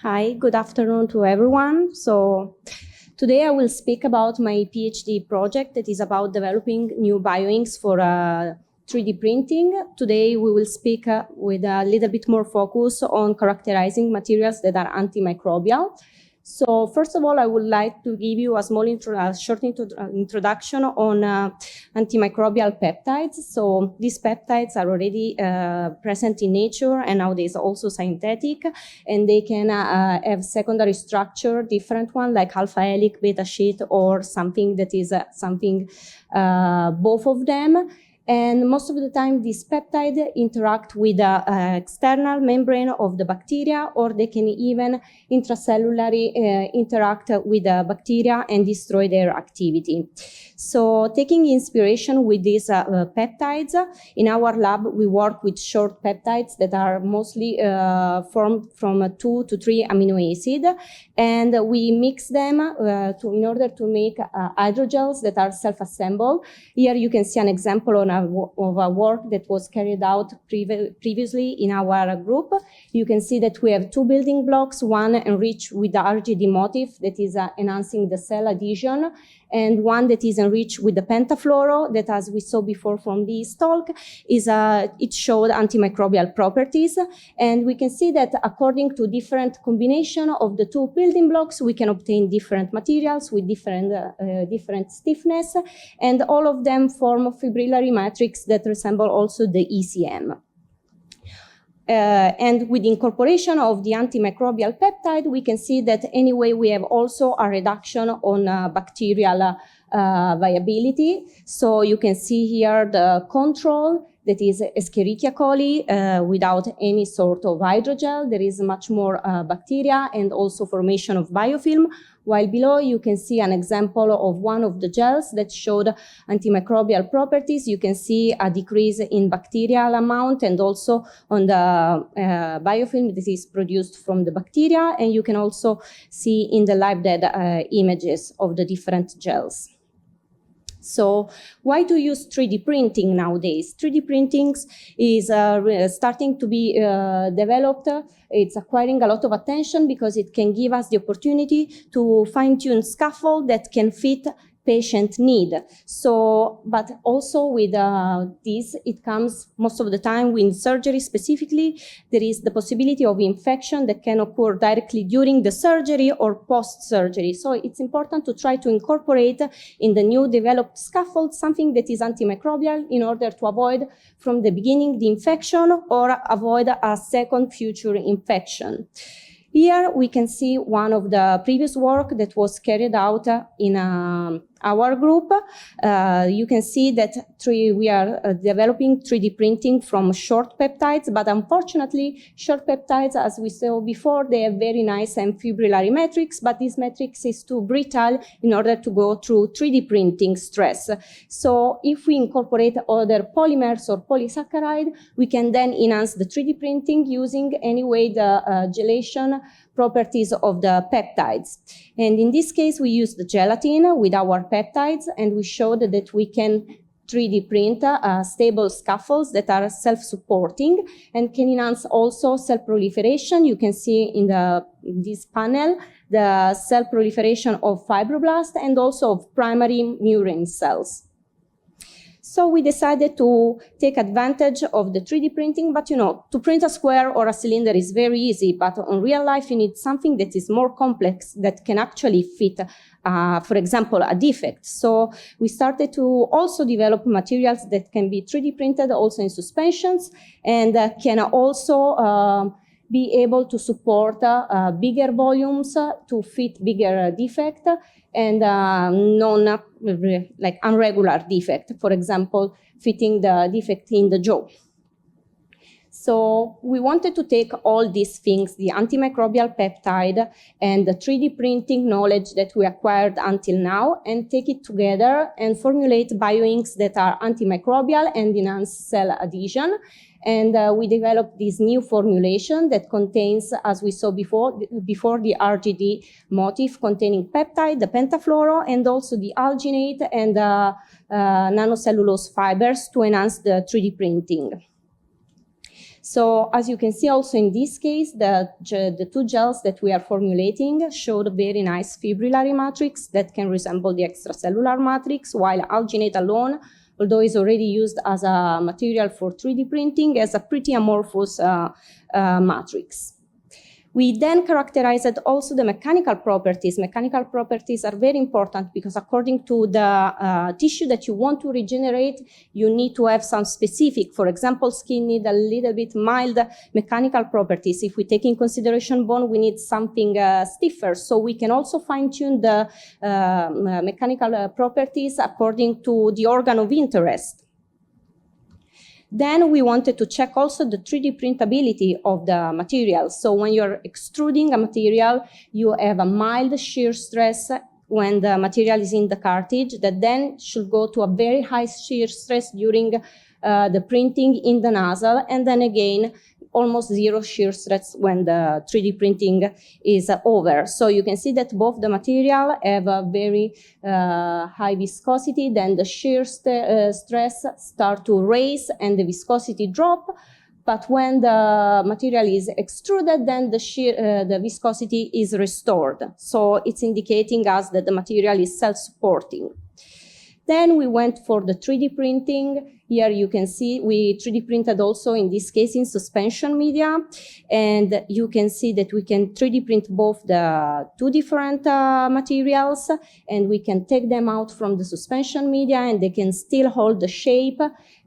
Hi, good afternoon to everyone. So today I will speak about my PhD project that is about developing new bioinks for 3D printing. Today we will speak with a little bit more focus on characterizing materials that are antimicrobial. So first of all, I would like to give you a small short introduction on antimicrobial peptides. So these peptides are already present in nature and nowadays also synthetic, and they can have secondary structure, different one like alpha helic, beta sheet, or something that is both of them. And most of the time, these peptides interact with the external membrane of the bacteria, or they can even intracellularly interact with the bacteria and destroy their activity. So taking inspiration with these peptides, in our lab, we work with short peptides that are mostly formed from 2 to 3 amino acids, and we mix them in order to make hydrogels that are self-assembled. Here you can see an example of a work that was carried out previously in our group. You can see that we have 2 building blocks, one enriched with the RGD motif that is enhancing the cell adhesion, and one that is enriched with the pentafluoro that, as we saw before from this talk, it showed antimicrobial properties. And we can see that according to different combination of the 2 building blocks, we can obtain different materials with different stiffness, and all of them form a fibrillary matrix that resemble also the ECM. And with the incorporation of the antimicrobial peptide, we can see that anyway we have also a reduction on bacterial viability. So you can see here the control, that is Escherichia coli without any sort of hydrogel. There is much more bacteria and also formation of biofilm, while below you can see an example of one of the gels that showed antimicrobial properties. You can see a decrease in bacterial amount and also on the biofilm that is produced from the bacteria, and you can also see in the live dead images of the different gels. So why to use 3D printing nowadays? 3D printing is starting to be developed. It's acquiring a lot of attention because it can give us the opportunity to fine-tune scaffold that can fit patient need. So, but also with this, it comes most of the time with surgery specifically. There is the possibility of infection that can occur directly during the surgery or post-surgery. So it's important to try to incorporate in the new developed scaffold something that is antimicrobial in order to avoid from the beginning the infection or avoid a second future infection. Here we can see one of the previous work that was carried out in our group. You can see that we are developing 3D printing from short peptides, but unfortunately, short peptides, as we saw before, they have very nice and fibrillary matrix, but this matrix is too brittle in order to go through 3D printing stress. So if we incorporate other polymers or polysaccharide, we can then enhance the 3D printing using anyway the gelation properties of the peptides. And in this case, we use the gelatin with our peptides, and we showed that we can 3D print stable scaffolds that are self-supporting and can enhance also cell proliferation. You can see in this panel the cell proliferation of fibroblasts and also of primary murine cells. So we decided to take advantage of the 3D printing, but to print a square or a cylinder is very easy, but in real life you need something that is more complex that can actually fit, for example, a defect. So we started to also develop materials that can be 3D printed also in suspensions and can also be able to support bigger volumes to fit bigger defect and like unregular defect, for example, fitting the defect in the jaw. So we wanted to take all these things, the antimicrobial peptide and the 3D printing knowledge that we acquired until now, and take it together and formulate bioinks that are antimicrobial and enhance cell adhesion. And we developed this new formulation that contains, as we saw before the RGD motif containing peptide, the pentafluoro, and also the alginate and nanocellulose fibers to enhance the 3D printing. So as you can see also in this case, the two gels that we are formulating showed a very nice fibrillary matrix that can resemble the extracellular matrix, while alginate alone, although it's already used as a material for 3D printing, has a pretty amorphous matrix. We then characterized also the mechanical properties. Mechanical properties are very important because according to the tissue that you want to regenerate, you need to have some specific, for example, skin need a little bit mild mechanical properties. If we take in consideration bone, we need something stiffer. So we can also fine tune the mechanical properties according to the organ of interest. Then we wanted to check also the 3D printability of the material. So when you're extruding a material, you have a mild shear stress when the material is in the cartridge that then should go to a very high shear stress during the printing in the nozzle, and then again almost zero shear stress when the 3D printing is over. So you can see that both the material have a very high viscosity, then the shear stress start to raise and the viscosity drop. But when the material is extruded, then the viscosity is restored. So it's indicating us that the material is self-supporting. Then we went for the 3D printing. Here you can see we 3D printed also in this case in suspension media. And you can see that we can 3D print both the two different materials, and we can take them out from the suspension media and they can still hold the shape,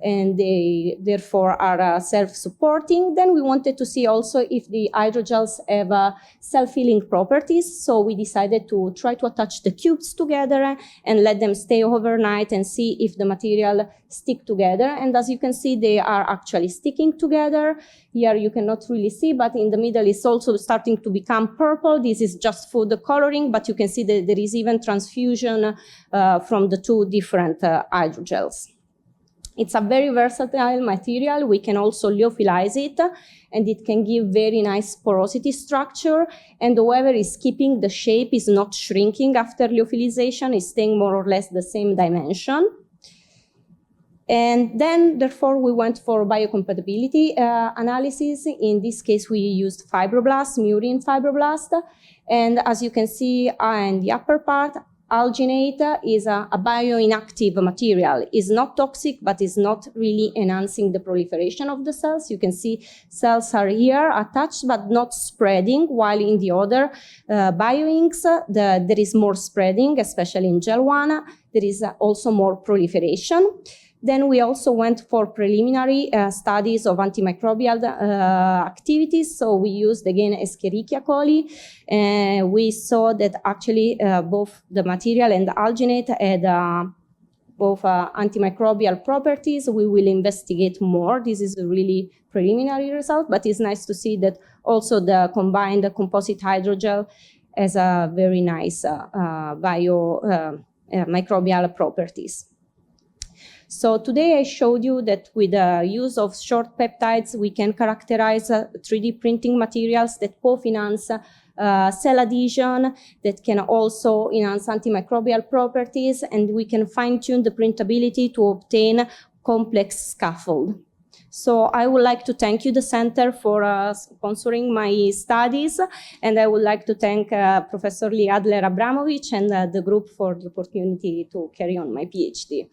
and they therefore are self-supporting. Then we wanted to see also if the hydrogels have self-healing properties. So we decided to try to attach the cubes together and let them stay overnight and see if the material stick together. And as you can see, they are actually sticking together. Here you cannot really see, but in the middle it's also starting to become purple. This is just for the coloring, but you can see that there is even transfusion from the two different hydrogels. It's a very versatile material. We can also lyophilize it, and it can give very nice porosity structure. And whoever is keeping the shape is not shrinking after lyophilization, is staying more or less the same dimension. And then, therefore, we went for biocompatibility analysis. In this case, we used fibroblasts, murine fibroblasts. And as you can see in the upper part, alginate is a bioinactive material. It's not toxic, but is not really enhancing the proliferation of the cells. You can see cells are here attached, but not spreading, while in the other bioinks, there is more spreading, especially in gel 1. There is also more proliferation. Then we also went for preliminary studies of antimicrobial activities. So we used again Escherichia coli. We saw that actually both the material and the alginate had both antimicrobial properties. We will investigate more. This is a really preliminary result, but it's nice to see that also the combined composite hydrogel has a very nice microbial properties. So today I showed you that with the use of short peptides, we can characterize 3D printing materials that both enhance cell adhesion, that can also enhance antimicrobial properties, and we can fine-tune the printability to obtain complex scaffold. So I would like to thank you, the Center, for sponsoring my studies, and I would like to thank Professor Lee Adler-Abramovich and the group for the opportunity to carry on my PhD.